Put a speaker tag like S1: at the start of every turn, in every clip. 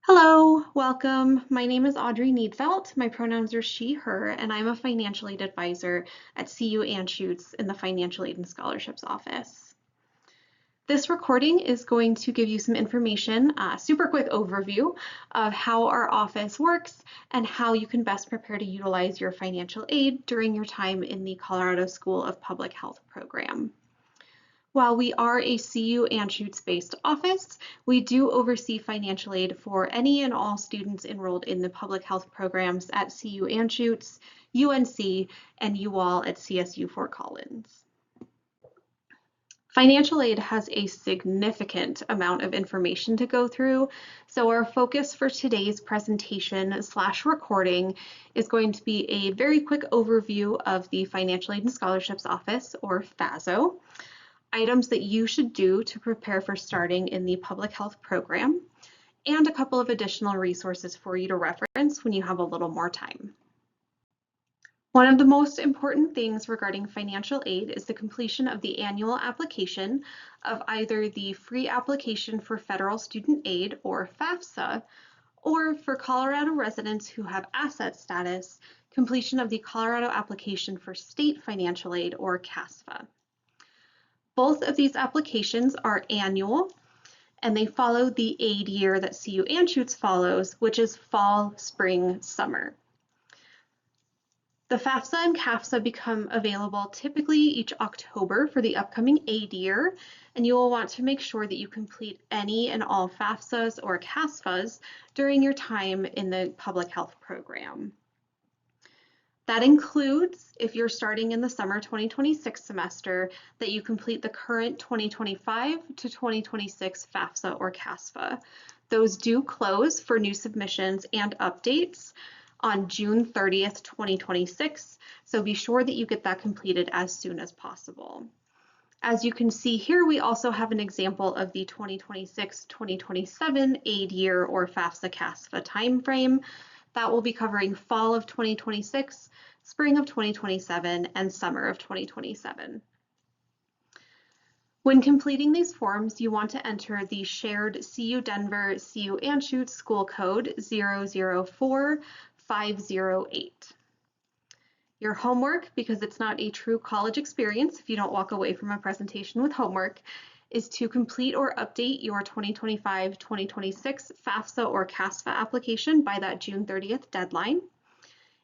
S1: Hello, welcome. My name is Audrey Needfelt. My pronouns are she, her, and I'm a financial aid advisor at CU Anschutz in the Financial Aid and Scholarships Office. This recording is going to give you some information, a super quick overview of how our office works and how you can best prepare to utilize your financial aid during your time in the Colorado School of Public Health program. While we are a CU Anschutz-based office, we do oversee financial aid for any and all students enrolled in the public health programs at CU Anschutz, UNC, and you all at CSU Fort Collins. Financial aid has a significant amount of information to go through, so our focus for today's presentation / recording is going to be a very quick overview of the Financial Aid and Scholarships Office, or FASO, items that you should do to prepare for starting in the public health program, and a couple of additional resources for you to reference when you have a little more time. One of the most important things regarding financial aid is the completion of the annual application of either the free application for federal student aid, or FAFSA, or for Colorado residents who have asset status, completion of the Colorado application for state financial aid, or CASFA. Both of these applications are annual, and they follow the aid year that CU Anschutz follows, which is fall, spring, summer. The FAFSA and CAFSA become available typically each October for the upcoming aid year, and you will want to make sure that you complete any and all FAFSAs or CASFAs during your time in the public health program. That includes, if you're starting in the summer 2026 semester, that you complete the current 2025 to 2026 FAFSA or CASFA. Those do close for new submissions and updates on June 30th, 2026, so be sure that you get that completed as soon as possible. As you can see here, we also have an example of the 2026-2027 aid year or FAFSA-CASFA timeframe. That will be covering fall of 2026, spring of 2027, and summer of 2027. When completing these forms, you want to enter the shared CU Denver CU Anschutz school code 004508. Your homework, because it's not a true college experience if you don't walk away from a presentation with homework, is to complete or update your 2025-2026 FAFSA or CASFA application by that June 30th deadline,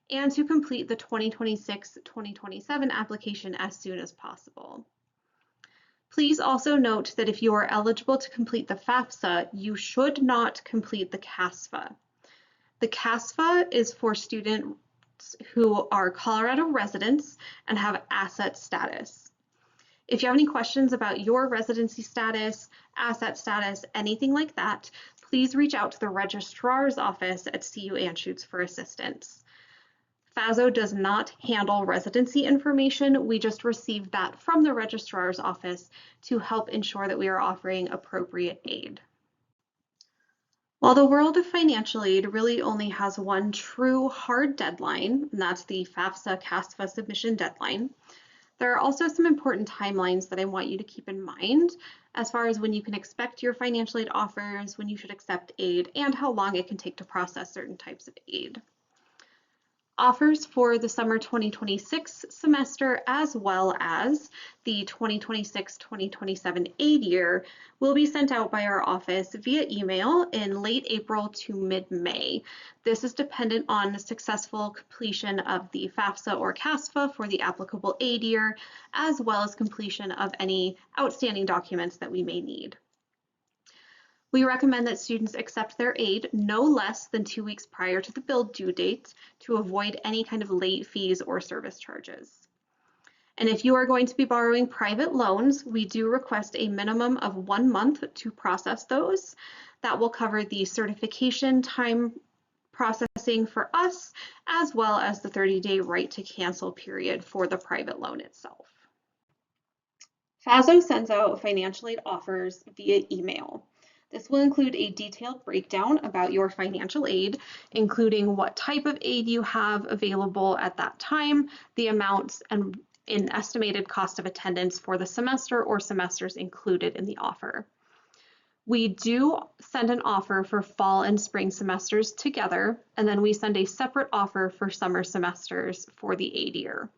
S1: and to complete the 2026-2027 application as soon as possible. Please also note that if you are eligible to complete the FAFSA, you should not complete the CASFA. The CASFA is for students who are Colorado residents and have asset status. If you have any questions about your residency status, asset status, anything like that, please reach out to the registrar's office at CU Anschutz for assistance. FASO does not handle residency information. We just receive that from the registrar's office to help ensure that we are offering appropriate aid. While the world of financial aid really only has one true hard deadline, and that's the FAFSA-CASFA submission deadline, there are also some important timelines that I want you to keep in mind as far as when you can expect your financial aid offers, when you should accept aid, and how long it can take to process certain types of aid. Offers for the summer 2026 semester as well as the 2026-2027 aid year will be sent out by our office via email in late April to mid-May. This is dependent on the successful completion of the FAFSA or CASFA for the applicable aid year, as well as completion of any outstanding documents that we may need. We recommend that students accept their aid no less than 2 weeks prior to the bill due date to avoid any kind of late fees or service charges. And if you are going to be borrowing private loans, we do request a minimum of 1 month to process those. That will cover the certification time processing for us, as well as the 30-day right to cancel period for the private loan itself. FASO sends out financial aid offers via email. This will include a detailed breakdown about your financial aid, including what type of aid you have available at that time, the amounts, and an estimated cost of attendance for the semester or semesters included in the offer. We do send an offer for fall and spring semesters together, and then we send a separate offer for summer semesters for the aid year.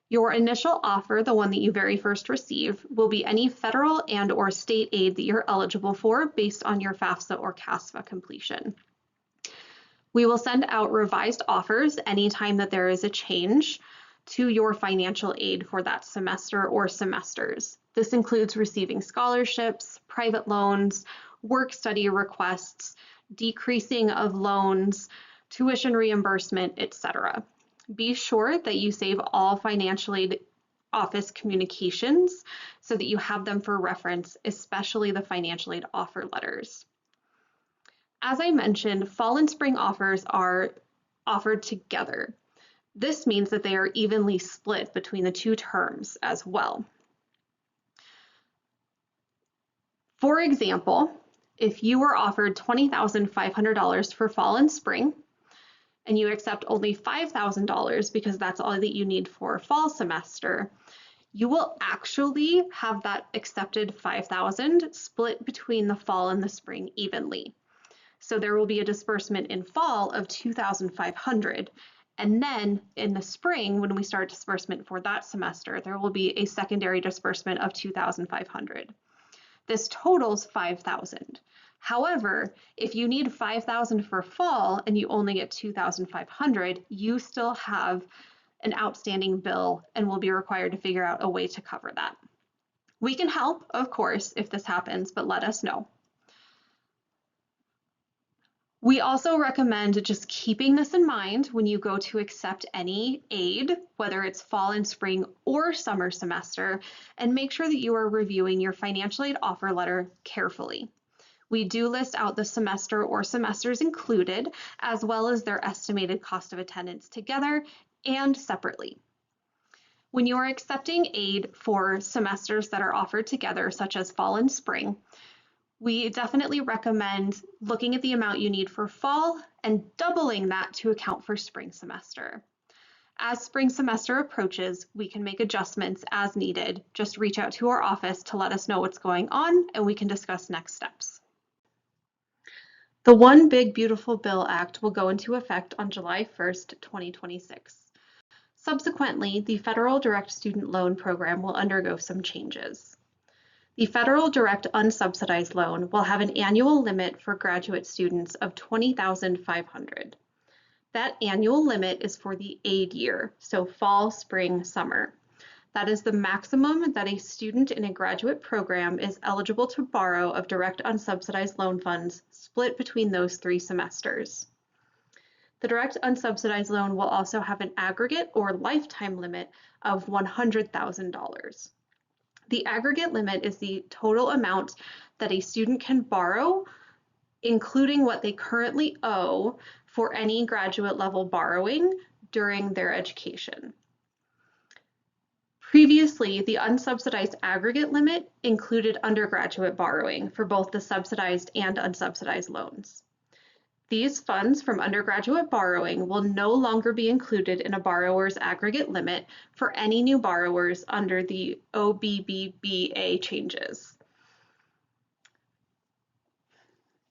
S1: Your initial offer, the one that you very first receive, will be any federal and/or state aid that you're eligible for based on your FAFSA or CASFA completion. We will send out revised offers anytime that there is a change to your financial aid for that semester or semesters. This includes receiving scholarships, private loans, work study requests, decreasing of loans, tuition reimbursement, etc. Be sure that you save all financial aid office communications so that you have them for reference, especially the financial aid offer letters. As I mentioned, fall and spring offers are offered together. This means that they are evenly split between the two terms as well. For example, if you were offered $20,500 for fall and spring, and you accept only $5,000 because that's all that you need for fall semester, you will actually have that accepted $5,000 split between the fall and the spring evenly. So there will be a disbursement in fall of $2,500. And then in the spring, when we start disbursement for that semester, there will be a secondary disbursement of $2,500. This totals $5,000. However, if you need $5,000 for fall and you only get $2,500, you still have an outstanding bill and will be required to figure out a way to cover that. We can help, of course, if this happens, but let us know. We also recommend just keeping this in mind when you go to accept any aid, whether it's fall and spring or summer semester, and make sure that you are reviewing your financial aid offer letter carefully. We do list out the semester or semesters included, as well as their estimated cost of attendance together and separately. When you are accepting aid for semesters that are offered together, such as fall and spring, we definitely recommend looking at the amount you need for fall and doubling that to account for spring semester. As spring semester approaches, we can make adjustments as needed. Just reach out to our office to let us know what's going on and we can discuss next steps. The One Big Beautiful Bill Act will go into effect on July 1st, 2026. Subsequently, the Federal Direct Student Loan Program will undergo some changes. The Federal Direct Unsubsidized Loan will have an annual limit for graduate students of $20,500. That annual limit is for the aid year, so fall, spring, summer. That is the maximum that a student in a graduate program is eligible to borrow of direct unsubsidized loan funds split between those 3 semesters. The direct unsubsidized loan will also have an aggregate or lifetime limit of $100,000. The aggregate limit is the total amount that a student can borrow, including what they currently owe for any graduate level borrowing during their education. Previously, the unsubsidized aggregate limit included undergraduate borrowing for both the subsidized and unsubsidized loans. These funds from undergraduate borrowing will no longer be included in a borrower's aggregate limit for any new borrowers under the OBBBA changes.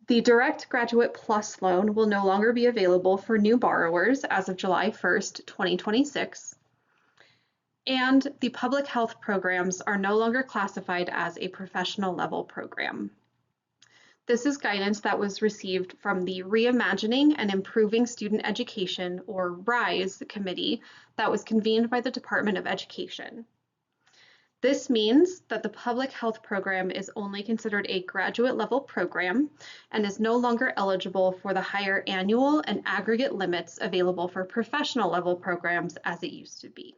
S1: The Direct Graduate Plus loan will no longer be available for new borrowers as of July 1st, 2026. And the public health programs are no longer classified as a professional level program. This is guidance that was received from the Reimagining and Improving Student Education, or RISE committee that was convened by the Department of Education. This means that the public health program is only considered a graduate level program and is no longer eligible for the higher annual and aggregate limits available for professional level programs as it used to be.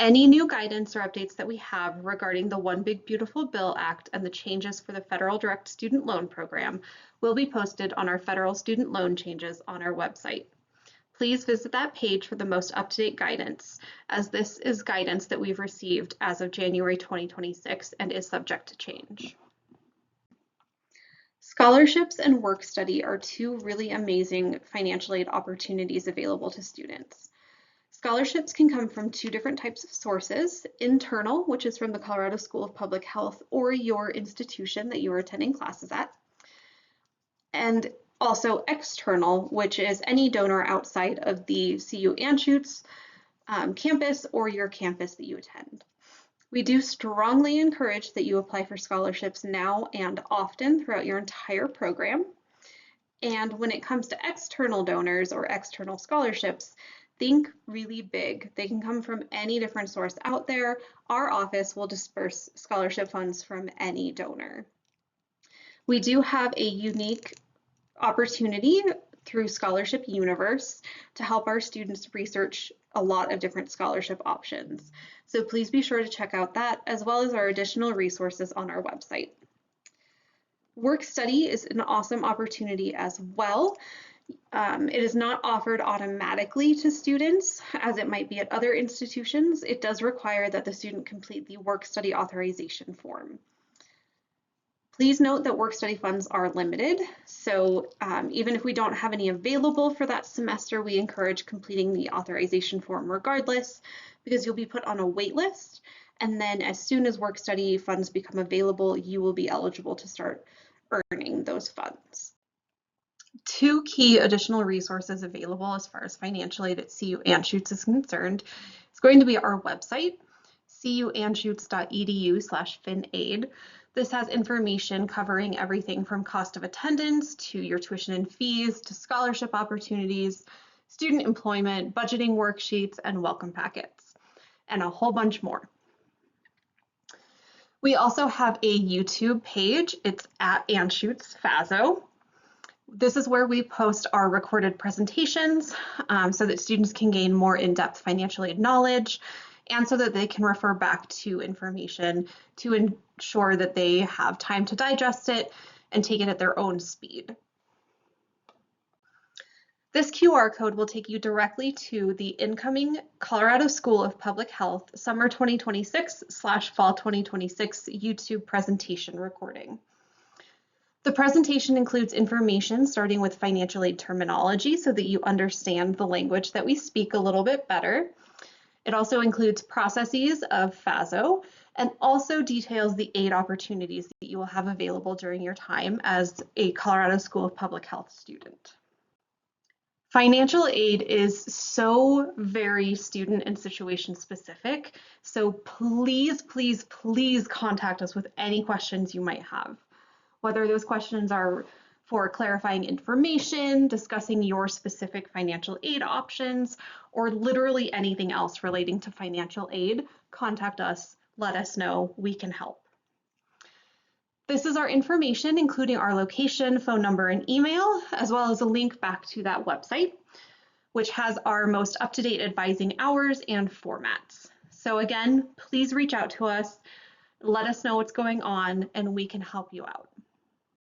S1: Any new guidance or updates that we have regarding the One Big Beautiful Bill Act and the changes for the Federal Direct Student Loan Program will be posted on our Federal Student Loan Changes on our website. Please visit that page for the most up-to-date guidance, as this is guidance that we've received as of January 2026 and is subject to change. Scholarships and work study are 2 really amazing financial aid opportunities available to students. Scholarships can come from two different types of sources: internal, which is from the Colorado School of Public Health or your institution that you are attending classes at, and also external, which is any donor outside of the CU Anschutz campus or your campus that you attend. We do strongly encourage that you apply for scholarships now and often throughout your entire program. And when it comes to external donors or external scholarships, think really big. They can come from any different source out there. Our office will disperse scholarship funds from any donor. We do have a unique opportunity through Scholarship Universe to help our students research a lot of different scholarship options. So please be sure to check out that, as well as our additional resources on our website. Work study is an awesome opportunity as well. It is not offered automatically to students as it might be at other institutions. It does require that the student complete the work study authorization form. Please note that work study funds are limited, so even if we don't have any available for that semester, we encourage completing the authorization form regardless, because you'll be put on a wait list, and then as soon as work study funds become available, you will be eligible to start earning those funds. Two key additional resources available as far as financial aid at CU Anschutz is concerned is going to be our website, cuanschutz.edu/finaid. This has information covering everything from cost of attendance to your tuition and fees to scholarship opportunities, student employment, budgeting worksheets, and welcome packets, and a whole bunch more. We also have a YouTube page. It's at Anschutz FASO. This is where we post our recorded presentations so that students can gain more in-depth financial aid knowledge and so that they can refer back to information to ensure that they have time to digest it and take it at their own speed. This QR code will take you directly to the incoming Colorado School of Public Health Summer 2026/Fall 2026 YouTube presentation recording. The presentation includes information starting with financial aid terminology so that you understand the language that we speak a little bit better. It also includes processes of FASO and also details the aid opportunities that you will have available during your time as a Colorado School of Public Health student. Financial aid is so very student and situation specific, so please, please, please contact us with any questions you might have. Whether those questions are for clarifying information, discussing your specific financial aid options, or literally anything else relating to financial aid, contact us, let us know, we can help. This is our information, including our location, phone number, and email, as well as a link back to that website, which has our most up-to-date advising hours and formats. So again, please reach out to us, let us know what's going on, and we can help you out.